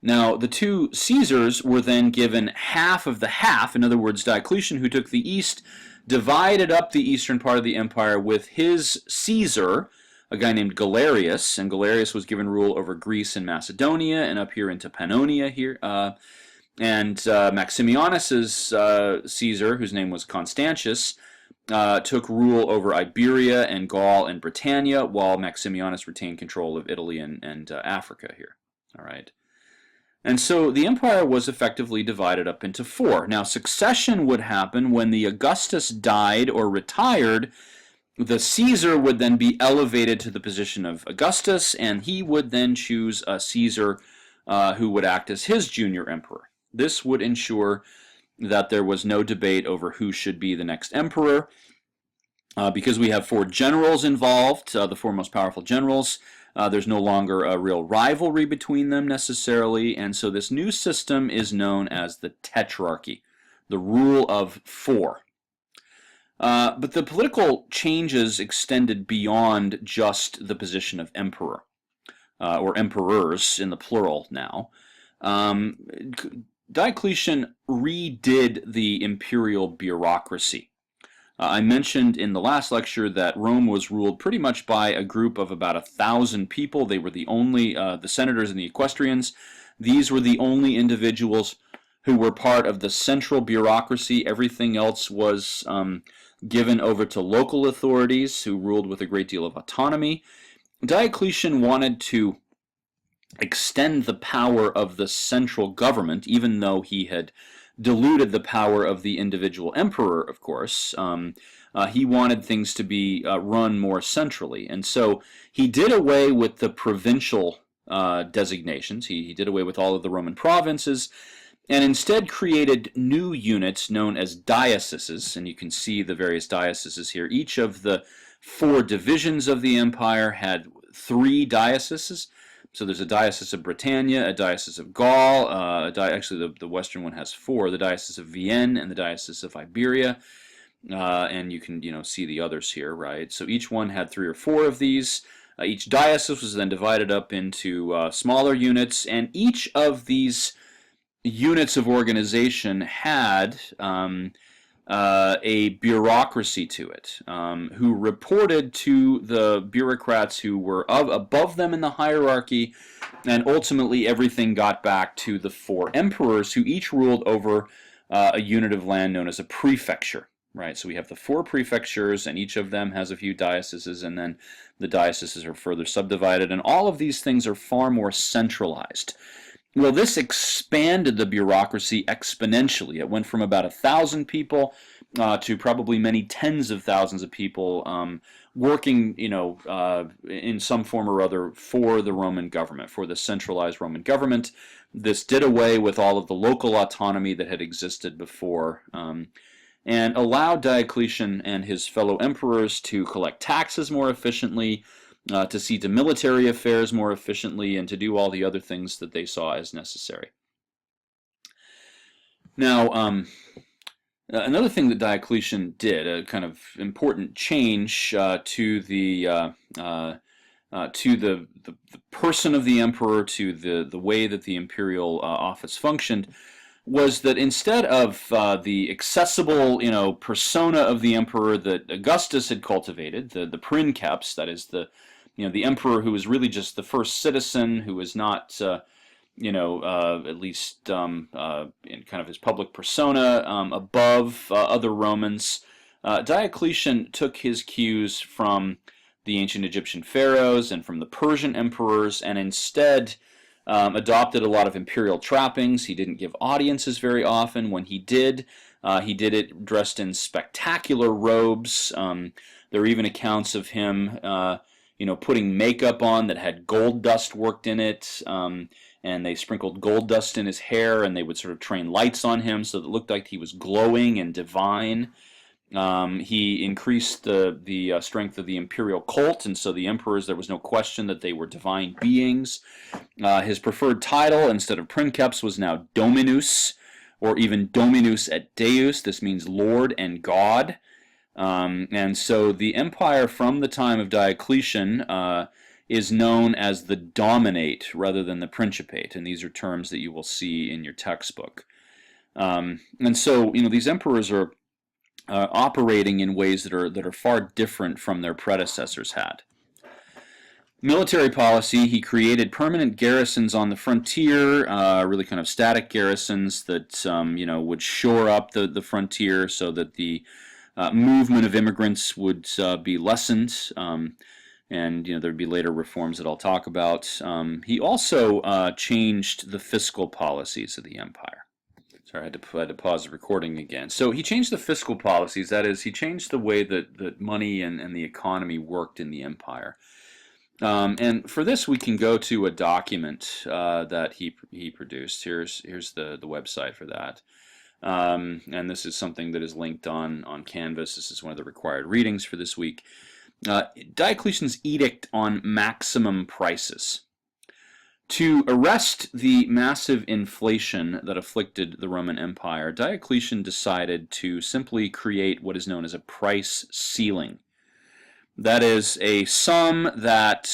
Now, the 2 Caesars were then given half of the half. In other words, Diocletian, who took the east, divided up the eastern part of the empire with his Caesar, a guy named Galerius, and Galerius was given rule over Greece and Macedonia, and up here into Pannonia here. And Maximianus's Caesar, whose name was Constantius, took rule over Iberia and Gaul and Britannia, while Maximianus retained control of Italy and Africa here. All right. And so the empire was effectively divided up into 4. Now, succession would happen when the Augustus died or retired. The Caesar would then be elevated to the position of Augustus, and he would then choose a Caesar who would act as his junior emperor. This would ensure that there was no debate over who should be the next emperor. Because we have 4 generals involved, the 4 most powerful generals, there's no longer a real rivalry between them necessarily, and so this new system is known as the Tetrarchy, the rule of 4. But the political changes extended beyond just the position of emperor, or emperors in the plural now. Diocletian redid the imperial bureaucracy. I mentioned in the last lecture that Rome was ruled pretty much by a group of about 1,000 people. They were the only, the senators and the equestrians. These were the only individuals who were part of the central bureaucracy. Everything else was given over to local authorities who ruled with a great deal of autonomy. Diocletian wanted to extend the power of the central government, even though he had diluted the power of the individual emperor, of course. He wanted things to be run more centrally. And so he did away with the provincial designations. He did away with all of the Roman provinces, and instead created new units known as dioceses. And you can see the various dioceses here. Each of the 4 divisions of the empire had 3 dioceses. So there's a diocese of Britannia, a diocese of Gaul, actually the western one has 4, the diocese of Vienne and the diocese of Iberia, and you can see the others here, right? So each one had 3 or 4 of these. Each diocese was then divided up into smaller units, and each of these units of organization had a bureaucracy to it, who reported to the bureaucrats who were above them in the hierarchy, and ultimately everything got back to the 4 emperors who each ruled over a unit of land known as a prefecture. right? So we have the 4 prefectures, and each of them has a few dioceses, and then the dioceses are further subdivided, and all of these things are far more centralized. Well, this expanded the bureaucracy exponentially. It went from about 1,000 people to probably many tens of thousands of people working, in some form or other for the Roman government, for the centralized Roman government. This did away with all of the local autonomy that had existed before, and allowed Diocletian and his fellow emperors to collect taxes more efficiently, to see to military affairs more efficiently, and to do all the other things that they saw as necessary. Now, another thing that Diocletian did, a kind of important change to the person of the emperor, to the way that the imperial office functioned, was that instead of the accessible, persona of the emperor that Augustus had cultivated, the princeps, that is the emperor who was really just the first citizen, who was not, at least in kind of his public persona, above other Romans. Diocletian took his cues from the ancient Egyptian pharaohs and from the Persian emperors, and instead adopted a lot of imperial trappings. He didn't give audiences very often. When he did it dressed in spectacular robes. There are even accounts of him putting makeup on that had gold dust worked in it, and they sprinkled gold dust in his hair, and they would sort of train lights on him so that it looked like he was glowing and divine. He increased the strength of the imperial cult, and so the emperors, there was no question that they were divine beings. His preferred title, instead of princeps, was now Dominus, or even Dominus et Deus. This means Lord and God. And so the empire from the time of Diocletian is known as the dominate rather than the principate, and these are terms that you will see in your textbook. And so these emperors are operating in ways that are far different from their predecessors had. Military policy: he created permanent garrisons on the frontier, really kind of static garrisons that would shore up the frontier so that the movement of immigrants would be lessened, and there'd be later reforms that I'll talk about. He also changed the fiscal policies of the empire. Sorry, I had to pause the recording again. So he changed the fiscal policies. That is, he changed the way that money and the economy worked in the empire. And for this, we can go to a document that he produced. Here's the website for that. And this is something that is linked on Canvas. This is one of the required readings for this week. Diocletian's edict on maximum prices. To arrest the massive inflation that afflicted the Roman Empire, Diocletian decided to simply create what is known as a price ceiling. That is a sum that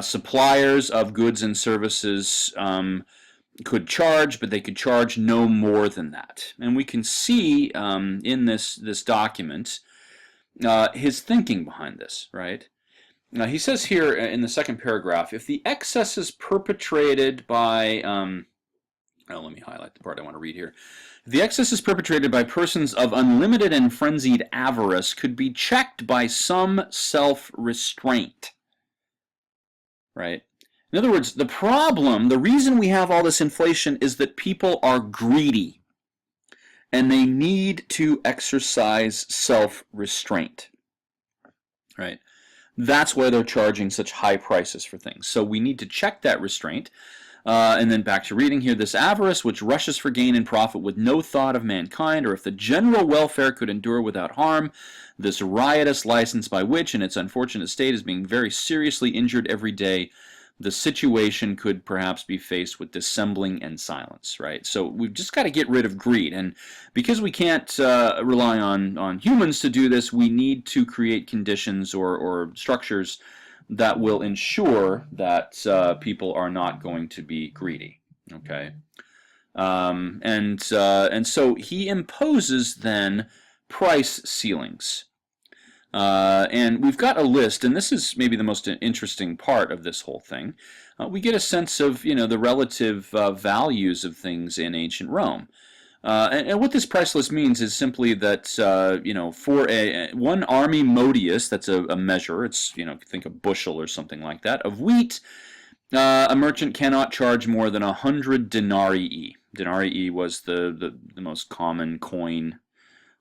suppliers of goods and services could charge, but they could charge no more than that. And we can see in this document his thinking behind this, right? Now, he says here in the second paragraph, if the excesses perpetrated by, let me highlight the part I want to read here. If the excesses perpetrated by persons of unlimited and frenzied avarice could be checked by some self-restraint, right? In other words, the reason we have all this inflation is that people are greedy, and they need to exercise self-restraint, right? That's why they're charging such high prices for things. So we need to check that restraint. And then back to reading here. This avarice which rushes for gain and profit with no thought of mankind, or if the general welfare could endure without harm, this riotous license by which, in its unfortunate state, is being very seriously injured every day, the situation could perhaps be faced with dissembling and silence, right? So we've just got to get rid of greed. And because we can't rely on humans to do this, we need to create conditions or structures that will ensure that people are not going to be greedy, okay? And so he imposes then price ceilings. And we've got a list, and this is maybe the most interesting part of this whole thing. We get a sense of the relative values of things in ancient Rome. And what this price list means is simply that for one army modius, that's a measure. It's think a bushel or something like that of wheat. A merchant cannot charge more than 100 denarii. Denarii was the most common coin,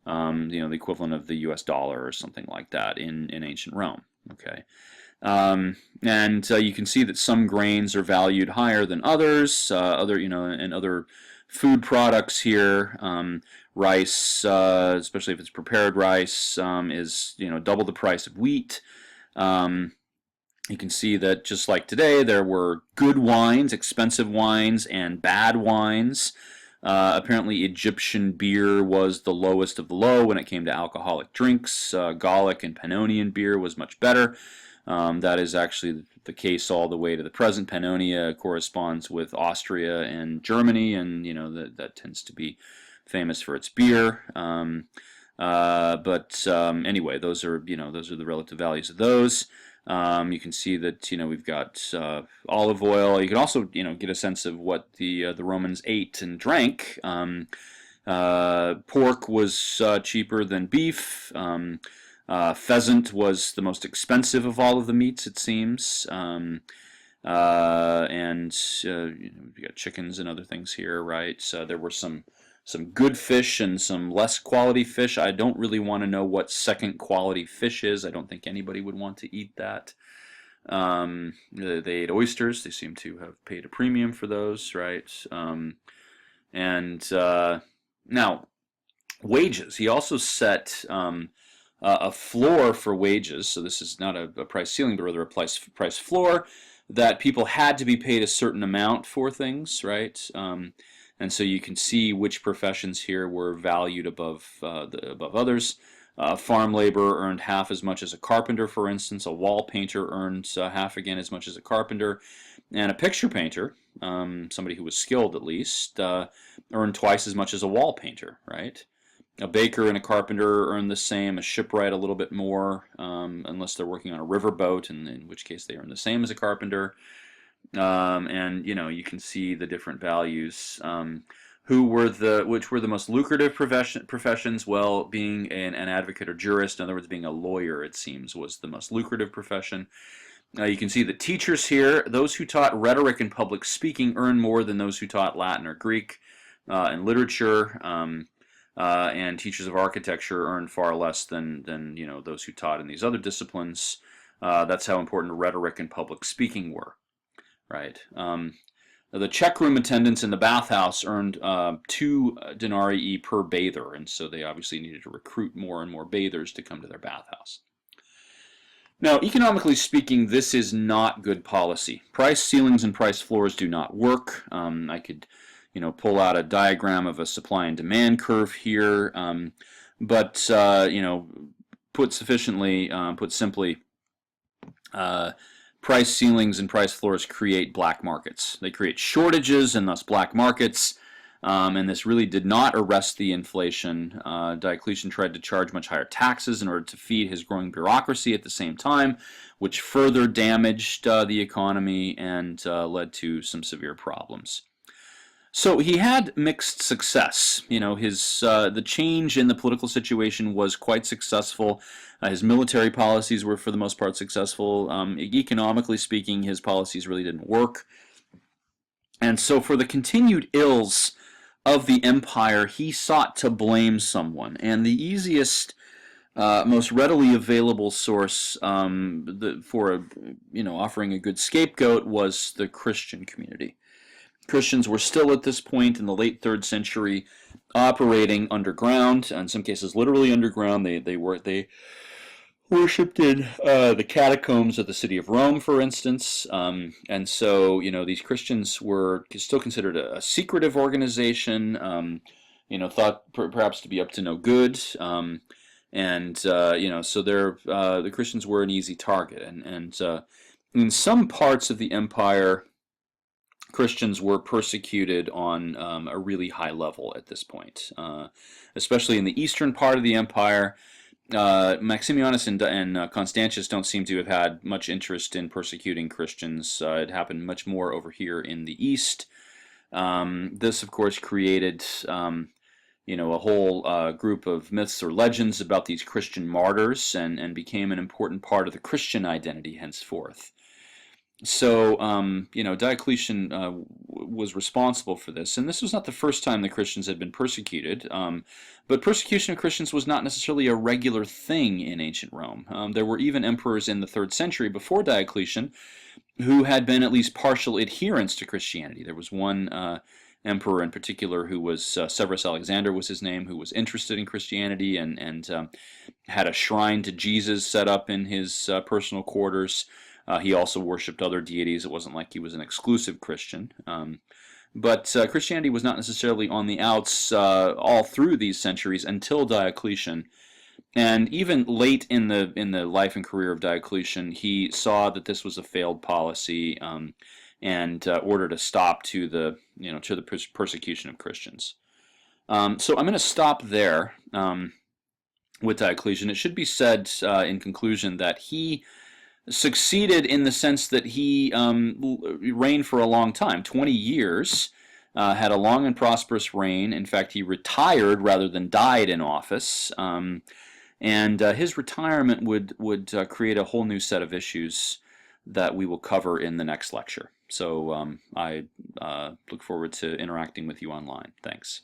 the equivalent of the U.S. dollar or something like that in ancient Rome. Okay. And you can see that some grains are valued higher than others. And other food products here. Rice, especially if it's prepared rice, is double the price of wheat. You can see that just like today, there were good wines, expensive wines, and bad wines. Apparently, Egyptian beer was the lowest of the low when it came to alcoholic drinks. Gallic and Pannonian beer was much better. That is actually the case all the way to the present. Pannonia corresponds with Austria and Germany, and that tends to be famous for its beer. Anyway, those are the relative values of those. You can see that we've got olive oil. You can also get a sense of what the Romans ate and drank. Pork was cheaper than beef. Pheasant was the most expensive of all of the meats, it seems. And we got chickens and other things here, right? So there were some good fish and some less quality fish. I don't really want to know what second quality fish is. I don't think anybody would want to eat that. They ate oysters. They seem to have paid a premium for those, right? Now, wages. He also set a floor for wages. So this is not a price ceiling, but rather a price floor that people had to be paid a certain amount for things, right? And so you can see which professions here were valued above others. Farm labor earned half as much as a carpenter, for instance. A wall painter earned half again as much as a carpenter. And a picture painter, somebody who was skilled at least, earned twice as much as a wall painter, right? A baker and a carpenter earn the same. A shipwright a little bit more, unless they're working on a riverboat, in which case they earn the same as a carpenter. You can see the different values. Which were the most lucrative professions? Well, being an advocate or jurist, in other words, being a lawyer, it seems, was the most lucrative profession. You can see the teachers here. Those who taught rhetoric and public speaking earn more than those who taught Latin or Greek and literature. And teachers of architecture earn far less than those who taught in these other disciplines. That's how important rhetoric and public speaking were, right? The check room attendants in the bathhouse earned 2 denarii per bather, and so they obviously needed to recruit more and more bathers to come to their bathhouse. Now, economically speaking, this is not good policy. Price ceilings and price floors do not work. I could pull out a diagram of a supply and demand curve here, put simply, price ceilings and price floors create black markets. They create shortages and thus black markets, and this really did not arrest the inflation. Diocletian tried to charge much higher taxes in order to feed his growing bureaucracy at the same time, which further damaged the economy and led to some severe problems. So he had mixed success. The change in the political situation was quite successful. His military policies were for the most part successful. Economically speaking, his policies really didn't work. And so for the continued ills of the empire, he sought to blame someone. And the easiest, most readily available source for offering a good scapegoat was the Christian community. Christians were still at this point in the late 3rd century operating underground, in some cases literally underground. They worshipped in the catacombs of the city of Rome, for instance. And so these Christians were still considered a secretive organization, thought perhaps to be up to no good. So the Christians were an easy target. And in some parts of the empire, Christians were persecuted on a really high level at this point, especially in the eastern part of the empire. Maximianus and Constantius don't seem to have had much interest in persecuting Christians. It happened much more over here in the east. This, of course, created a whole group of myths or legends about these Christian martyrs, and became an important part of the Christian identity henceforth. So, Diocletian was responsible for this, and this was not the first time the Christians had been persecuted, but persecution of Christians was not necessarily a regular thing in ancient Rome. There were even emperors in the 3rd century before Diocletian who had been at least partial adherents to Christianity. There was one emperor in particular who was, Severus Alexander was his name, who was interested in Christianity and had a shrine to Jesus set up in his personal quarters. He also worshipped other deities. It wasn't like he was an exclusive Christian. But Christianity was not necessarily on the outs all through these centuries until Diocletian. And even late in the life and career of Diocletian, he saw that this was a failed policy, and ordered a stop to the persecution of Christians. So I'm going to stop there with Diocletian. It should be said in conclusion that he succeeded in the sense that he reigned for a long time, 20 years, had a long and prosperous reign. In fact, he retired rather than died in office, and his retirement would create a whole new set of issues that we will cover in the next lecture. So I look forward to interacting with you online. Thanks.